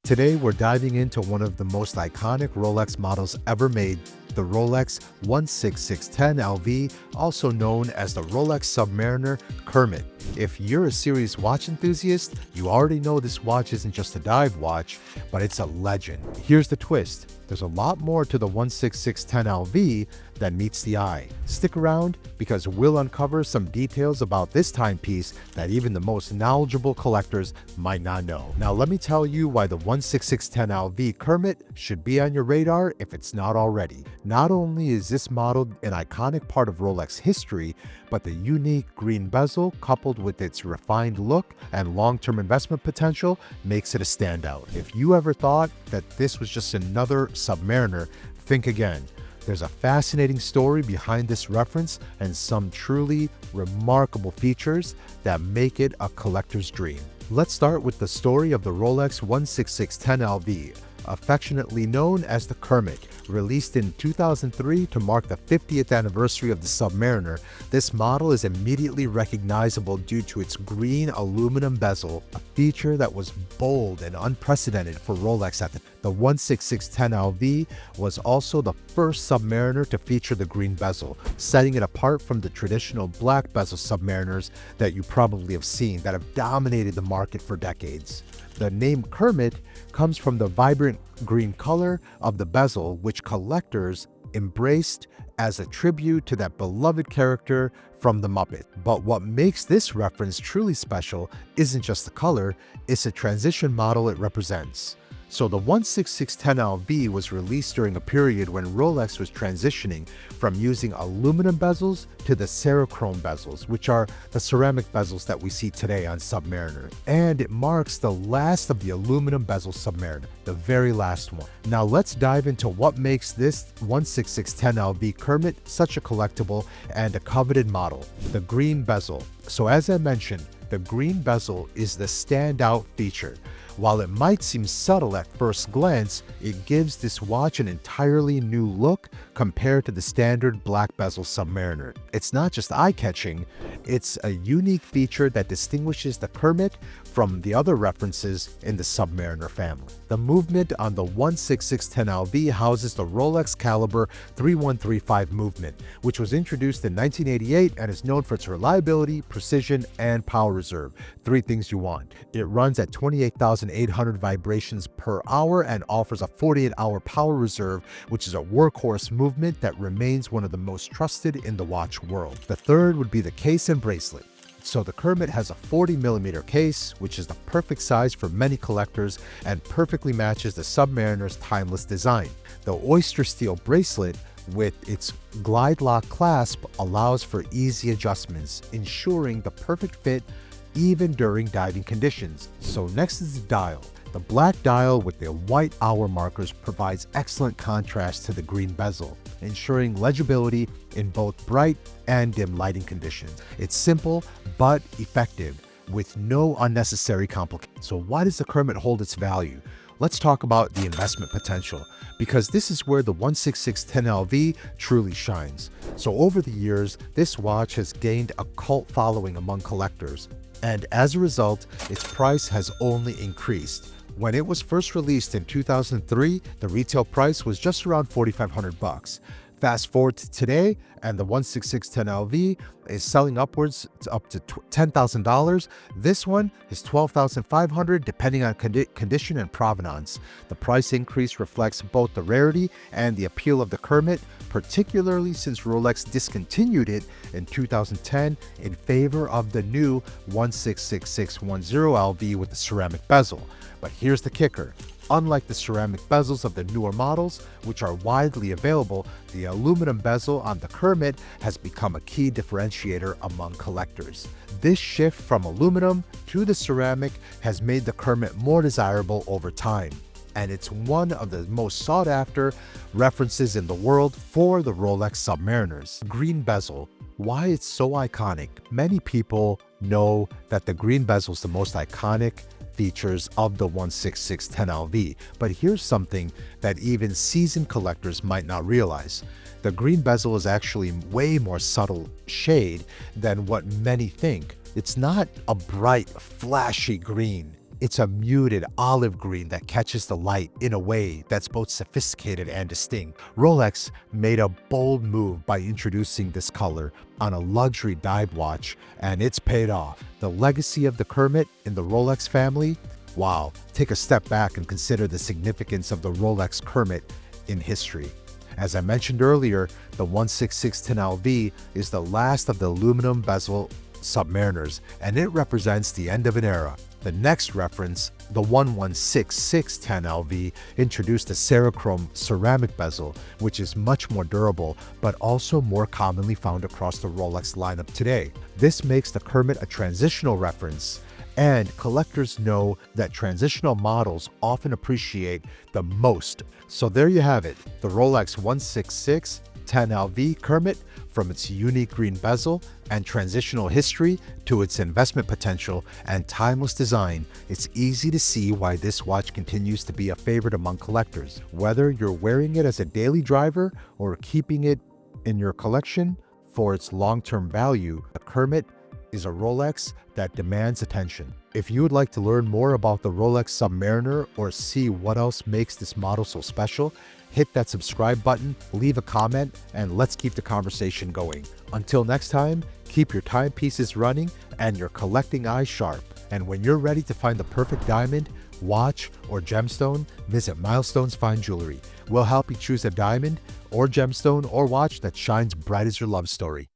Today, we're diving into one of the most iconic Rolex models ever made, the Rolex 16610LV, also known as the Rolex Submariner Kermit. If you're a serious watch enthusiast, you already know this watch isn't just a dive watch, but it's a legend. Here's the twist. There's a lot more to the 16610LV than meets the eye. Stick around because we'll uncover some details about this timepiece that even the most knowledgeable collectors might not know. Now let me tell you why the 16610LV Kermit should be on your radar if it's not already. Not only is this model an iconic part of Rolex history, but the unique green bezel coupled with its refined look and long-term investment potential makes it a standout. If you ever thought that this was just another Submariner, think again. There's a fascinating story behind this reference and some truly remarkable features that make it a collector's dream. Let's start with the story of the Rolex 16610LV, affectionately known as the Kermit. Released in 2003 to mark the 50th anniversary of the Submariner, this model is immediately recognizable due to its green aluminum bezel, a feature that was bold and unprecedented for Rolex at the time. The 16610LV was also the first Submariner to feature the green bezel, setting it apart from the traditional black bezel Submariners that you probably have seen that have dominated the market for decades. The name Kermit comes from the vibrant green color of the bezel, which collectors embraced as a tribute to that beloved character from the Muppet. But what makes this reference truly special isn't just the color, it's the transition model it represents. So the 16610LV was released during a period when Rolex was transitioning from using aluminum bezels to the cerachrome bezels, which are the ceramic bezels that we see today on Submariner. And it marks the last of the aluminum bezel Submariner, the very last one. Now let's dive into what makes this 16610LV Kermit such a collectible and a coveted model. The green bezel. So as I mentioned, the green bezel is the standout feature. While it might seem subtle at first glance, it gives this watch an entirely new look compared to the standard black bezel Submariner. It's not just eye-catching, it's a unique feature that distinguishes the Kermit from the other references in the Submariner family. The movement on the 16610LV houses the Rolex caliber 3135 movement, which was introduced in 1988 and is known for its reliability, precision, and power reserve. Three things you want. It runs at 28,800 vibrations per hour and offers a 48-hour power reserve, which is a workhorse movement that remains one of the most trusted in the watch world. The third would be the case and bracelet. So the Kermit has a 40mm case, which is the perfect size for many collectors and perfectly matches the Submariner's timeless design. The oyster steel bracelet with its glide lock clasp allows for easy adjustments, ensuring the perfect fit even during diving conditions. So next is the dial. The black dial with the white hour markers provides excellent contrast to the green bezel, ensuring legibility in both bright and dim lighting conditions. It's simple but effective with no unnecessary complications. So why does the Kermit hold its value? Let's talk about the investment potential, because this is where the 16610LV truly shines. So over the years, this watch has gained a cult following among collectors, and as a result, its price has only increased. When it was first released in 2003, the retail price was just around $4,500. Fast forward to today, and the 16610LV is selling upwards to up to $10,000. This one is $12,500 depending on condition and provenance. The price increase reflects both the rarity and the appeal of the Kermit, particularly since Rolex discontinued it in 2010 in favor of the new 16610LV with the ceramic bezel. But here's the kicker. Unlike the ceramic bezels of the newer models, which are widely available, the aluminum bezel on the Kermit has become a key differentiator among collectors. This shift from aluminum to the ceramic has made the Kermit more desirable over time, and it's one of the most sought-after references in the world for the Rolex Submariners. Green bezel. Why it's so iconic? Many people know that the green bezel is the most iconic features of the 16610LV, but here's something that even seasoned collectors might not realize. The green bezel is actually way more subtle shade than what many think. It's not a bright, flashy green. It's a muted olive green that catches the light in a way that's both sophisticated and distinct. Rolex made a bold move by introducing this color on a luxury dive watch, and it's paid off. The legacy of the Kermit in the Rolex family? Wow, take a step back and consider the significance of the Rolex Kermit in history. As I mentioned earlier, the 16610LV is the last of the aluminum bezel Submariners, and it represents the end of an era. The next reference, the 11610LV, introduced a Cerachrome ceramic bezel, which is much more durable but also more commonly found across the Rolex lineup today. This makes the Kermit a transitional reference, and collectors know that transitional models often appreciate the most. So there you have it, the Rolex 16610LV Kermit, from its unique green bezel and transitional history to its investment potential and timeless design. It's easy to see why this watch continues to be a favorite among collectors. Whether you're wearing it as a daily driver or keeping it in your collection for its long-term value, the Kermit is a Rolex that demands attention. If you would like to learn more about the Rolex Submariner or see what else makes this model so special, hit that subscribe button, leave a comment, and let's keep the conversation going. Until next time, keep your timepieces running and your collecting eyes sharp. And when you're ready to find the perfect diamond, watch, or gemstone, visit Milestones Fine Jewelry. We'll help you choose a diamond or gemstone or watch that shines bright as your love story.